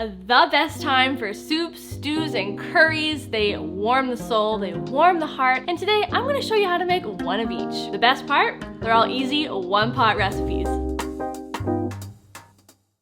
the best time for soups, stews, and curries. They warm the soul, they warm the heart, and today I'm going to show you how to make one of each. The best part? They're all easy one-pot recipes.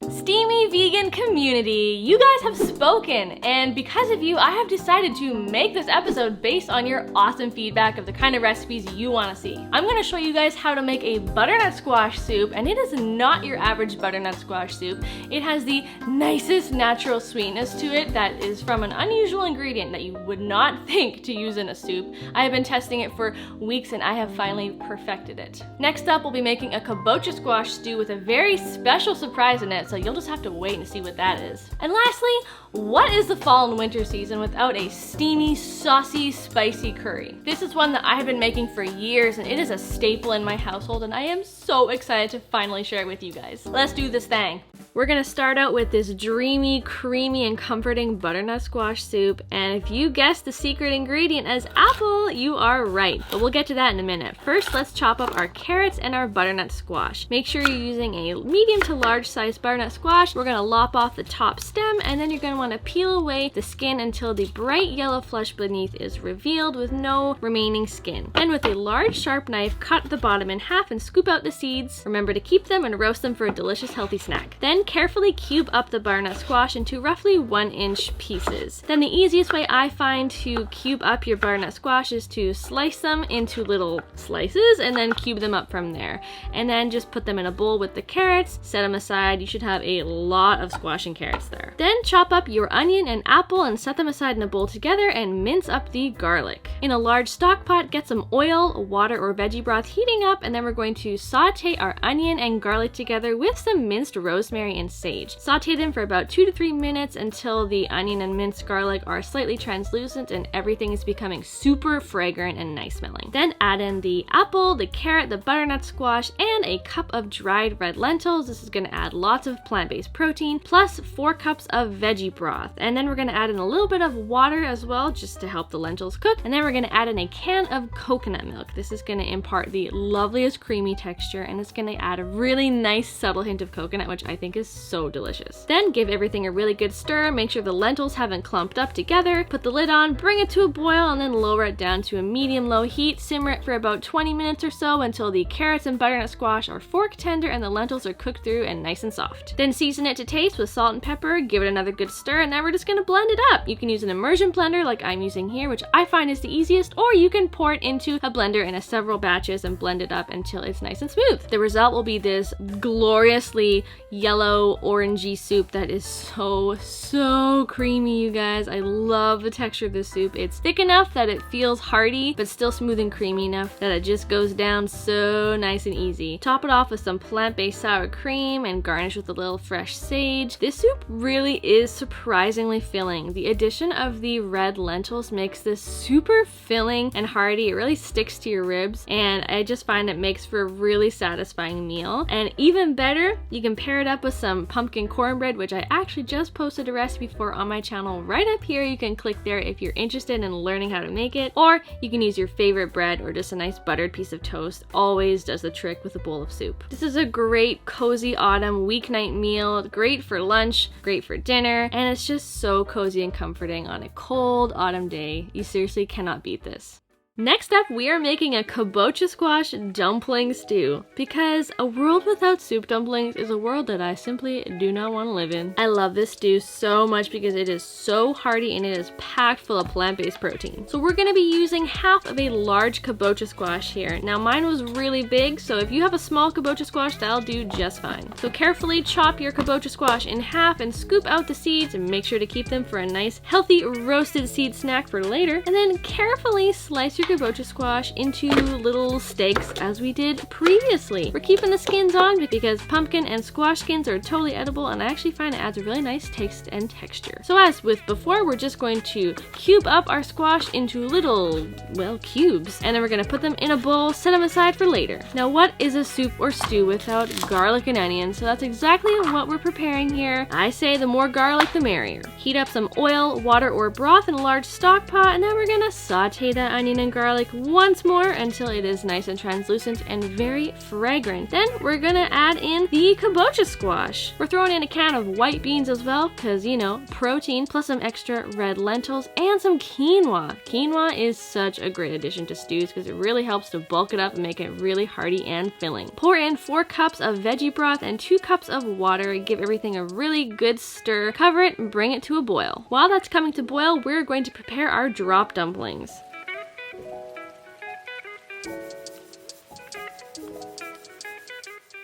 Steamy vegan community, you guys have spoken, and because of you, I have decided to make this episode based on your awesome feedback of the kind of recipes you want to see. I'm going to show you guys how to make a butternut squash soup, and it is not your average butternut squash soup. It has the nicest natural sweetness to it that is from an unusual ingredient that you would not think to use in a soup. I have been testing it for weeks and I have finally perfected it. Next up, we'll be making a kabocha squash stew with a very special surprise in it, so you'll just have to wait and see what that is. And lastly, what is the fall and winter season without a steamy, saucy, spicy curry? This is one that I have been making for years and it is a staple in my household, and I am so excited to finally share it with you guys. Let's do this thing. We're gonna start out with this dreamy, creamy, and comforting butternut squash soup, and if you guessed the secret ingredient as apple, you are right, but we'll get to that in a minute. First, let's chop up our carrots and our butternut squash. Make sure you're using a medium to large size butternut squash. We're gonna lop off the top stem, and then you're gonna wanna peel away the skin until the bright yellow flesh beneath is revealed with no remaining skin. Then with a large sharp knife, cut the bottom in half and scoop out the seeds. Remember to keep them and roast them for a delicious healthy snack. Then carefully cube up the butternut squash into roughly 1-inch pieces. Then the easiest way I find to cube up your butternut squash is to slice them into little slices and then cube them up from there. And then just put them in a bowl with the carrots, set them aside. You should have a lot of squash and carrots there. Then chop up your onion and apple and set them aside in a bowl together and mince up the garlic. In a large stock pot, get some oil, water, or veggie broth heating up, and then we're going to saute our onion and garlic together with some minced rosemary and sage. Saute them for about 2 to 3 minutes until the onion and minced garlic are slightly translucent and everything is becoming super fragrant and nice smelling. Then add in the apple, the carrot, the butternut squash, and a cup of dried red lentils. This is going to add lots of plant-based protein, plus 4 cups of veggie broth. And then we're going to add in a little bit of water as well, just to help the lentils cook. And then we're going to add in a can of coconut milk. This is going to impart the loveliest creamy texture, and it's going to add a really nice subtle hint of coconut, which I think is so delicious. Then give everything a really good stir. Make sure the lentils haven't clumped up together. Put the lid on, bring it to a boil, and then lower it down to a medium-low heat. Simmer it for about 20 minutes or so until the carrots and butternut squash are fork tender and the lentils are cooked through and nice and soft. Then season it to taste with salt and pepper. Give it another good stir, and now we're just going to blend it up. You can use an immersion blender like I'm using here, which I find is the easiest, or you can pour it into a blender in several batches and blend it up until it's nice and smooth. The result will be this gloriously yellow, orangey soup that is so creamy, you guys. I love the texture of this soup. It's thick enough that it feels hearty, but still smooth and creamy enough that it just goes down so nice and easy. Top it off with some plant-based sour cream and garnish with a little fresh sage. This soup really is surprisingly filling. The addition of the red lentils makes this super filling and hearty. It really sticks to your ribs, and I just find it makes for a really satisfying meal. And even better, you can pair it up with some pumpkin cornbread, which I actually just posted a recipe for on my channel right up here. You can click there if you're interested in learning how to make it, or you can use your favorite bread or just a nice buttered piece of toast. Always does the trick with a bowl of soup. This is a great cozy autumn weeknight meal, great for lunch, great for dinner, and it's just so cozy and comforting on a cold autumn day. You seriously cannot beat this. Next up, we are making a kabocha squash dumpling stew, because a world without soup dumplings is a world that I simply do not want to live in. I love this stew so much because it is so hearty and it is packed full of plant-based protein. So we're going to be using half of a large kabocha squash here. Now mine was really big, so if you have a small kabocha squash, that'll do just fine. So carefully chop your kabocha squash in half and scoop out the seeds, and make sure to keep them for a nice healthy roasted seed snack for later. And then carefully slice your kabocha squash into little steaks as we did previously. We're keeping the skins on because pumpkin and squash skins are totally edible, and I actually find it adds a really nice taste and texture. So as with before, we're just going to cube up our squash into little, well, cubes, and then we're going to put them in a bowl, set them aside for later. Now what is a soup or stew without garlic and onion? So that's exactly what we're preparing here. I say the more garlic the merrier. Heat up some oil, water, or broth in a large stock pot, and then we're going to saute that onion and garlic once more until it is nice and translucent and very fragrant. Then we're gonna add in the kabocha squash. We're throwing in a can of white beans as well, because you know, protein, plus some extra red lentils and some quinoa. Quinoa is such a great addition to stews because it really helps to bulk it up and make it really hearty and filling. Pour in 4 cups of veggie broth and 2 cups of water. Give everything a really good stir. Cover it and bring it to a boil. While that's coming to boil, we're going to prepare our drop dumplings.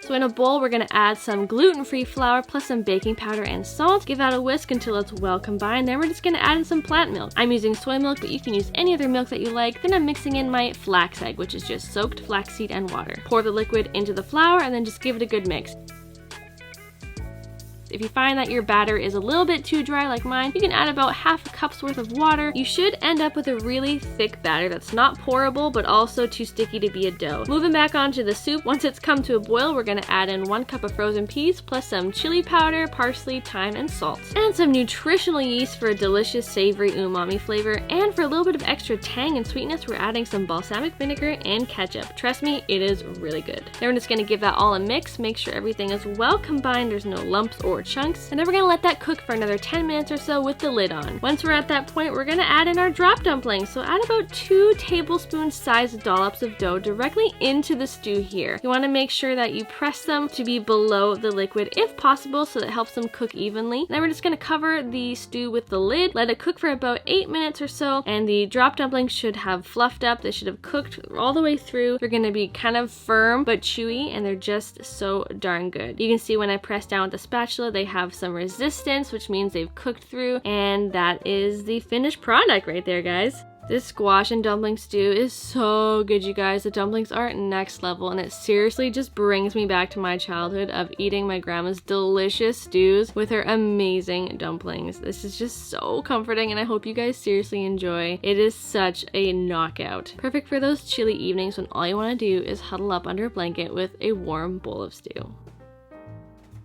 So in a bowl, we're gonna add some gluten-free flour plus some baking powder and salt. Give that a whisk until it's well combined. Then we're just gonna add in some plant milk. I'm using soy milk, but you can use any other milk that you like. Then I'm mixing in my flax egg, which is just soaked flaxseed and water. Pour the liquid into the flour and then just give it a good mix. If you find that your batter is a little bit too dry like mine, you can add about half a cup's worth of water. You should end up with a really thick batter that's not pourable, but also too sticky to be a dough. Moving back onto the soup, once it's come to a boil, we're gonna add in 1 cup of frozen peas, plus some chili powder, parsley, thyme, and salt. And some nutritional yeast for a delicious savory umami flavor. And for a little bit of extra tang and sweetness, we're adding some balsamic vinegar and ketchup. Trust me, it is really good. Then we're just gonna give that all a mix, make sure everything is well combined, there's no lumps or chunks, and then we're gonna let that cook for another 10 minutes or so with the lid on. Once we're at that point, we're gonna add in our drop dumplings. So add about 2 tablespoon sized dollops of dough directly into the stew here. You wanna make sure that you press them to be below the liquid if possible, so that helps them cook evenly. Then we're just gonna cover the stew with the lid, let it cook for about 8 minutes or so, and the drop dumplings should have fluffed up. They should have cooked all the way through. They're gonna be kind of firm but chewy, and they're just so darn good. You can see when I press down with the spatula, they have some resistance, which means they've cooked through, and that is the finished product right there, guys. This squash and dumpling stew is so good, you guys. The dumplings are next level, and it seriously just brings me back to my childhood of eating my grandma's delicious stews with her amazing dumplings. This is just so comforting, and I hope you guys seriously enjoy. It is such a knockout. Perfect for those chilly evenings when all you want to do is huddle up under a blanket with a warm bowl of stew.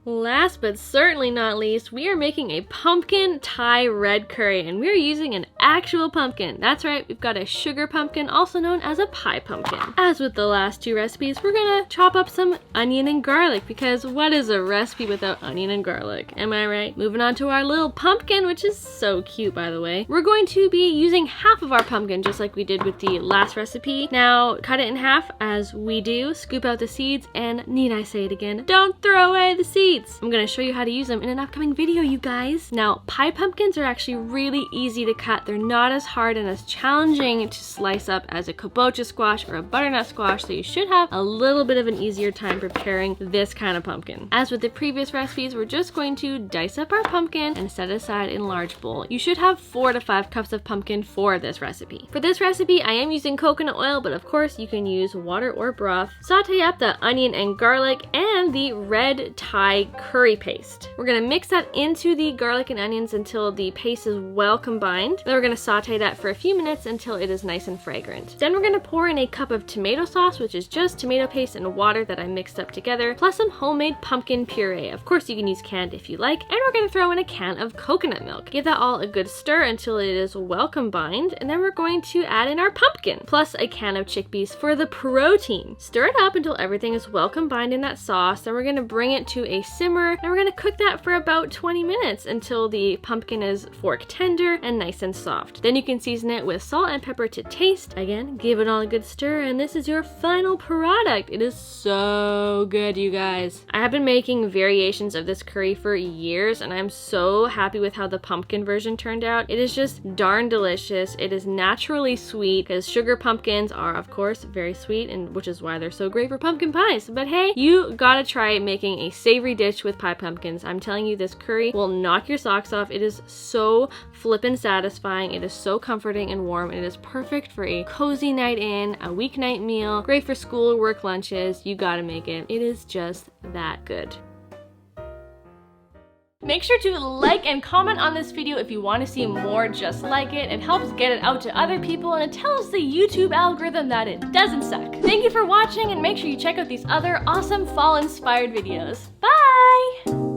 Last but certainly not least, we are making a pumpkin Thai red curry, and we are using an actual pumpkin. That's right, we've got a sugar pumpkin, also known as a pie pumpkin. As with the last 2 recipes, we're gonna chop up some onion and garlic, because what is a recipe without onion and garlic? Am I right? Moving on to our little pumpkin, which is so cute, by the way. We're going to be using half of our pumpkin, just like we did with the last recipe. Now, cut it in half as we do, scoop out the seeds, and need I say it again, don't throw away the seeds. I'm gonna show you how to use them in an upcoming video, you guys. Now, pie pumpkins are actually really easy to cut. They're not as hard and as challenging to slice up as a kabocha squash or a butternut squash, so you should have a little bit of an easier time preparing this kind of pumpkin. As with the previous recipes, we're just going to dice up our pumpkin and set it aside in a large bowl. You should have 4 to 5 cups of pumpkin for this recipe. For this recipe, I am using coconut oil, but of course you can use water or broth. Saute up the onion and garlic and the red Thai curry paste. We're gonna mix that into the garlic and onions until the paste is well combined. Then we're gonna saute that for a few minutes until it is nice and fragrant. Then we're gonna pour in a cup of tomato sauce, which is just tomato paste and water that I mixed up together, plus some homemade pumpkin puree. Of course you can use canned if you like. And we're gonna throw in a can of coconut milk. Give that all a good stir until it is well combined, and then we're going to add in our pumpkin, plus a can of chickpeas for the protein. Stir it up until everything is well combined in that sauce. Then we're gonna bring it to a simmer, and we're gonna cook that for about 20 minutes until the pumpkin is fork tender and nice and soft. Then you can season it with salt and pepper to taste. Again, give it all a good stir, and this is your final product. It is so good, you guys. I have been making variations of this curry for years, and I'm so happy with how the pumpkin version turned out. It is just darn delicious. It is naturally sweet, because sugar pumpkins are, of course, very sweet, and which is why they're so great for pumpkin pies. But hey, you gotta try making a savory dish with pie pumpkins. I'm telling you, this curry will knock your socks off. It is so flippin' satisfying. It is so comforting and warm. It is perfect for a cozy night in, a weeknight meal, great for school or work lunches. You gotta make it. It is just that good. Make sure to like and comment on this video if you want to see more just like it. It helps get it out to other people, and it tells the YouTube algorithm that it doesn't suck. Thank you for watching, and make sure you check out these other awesome fall-inspired videos. Bye!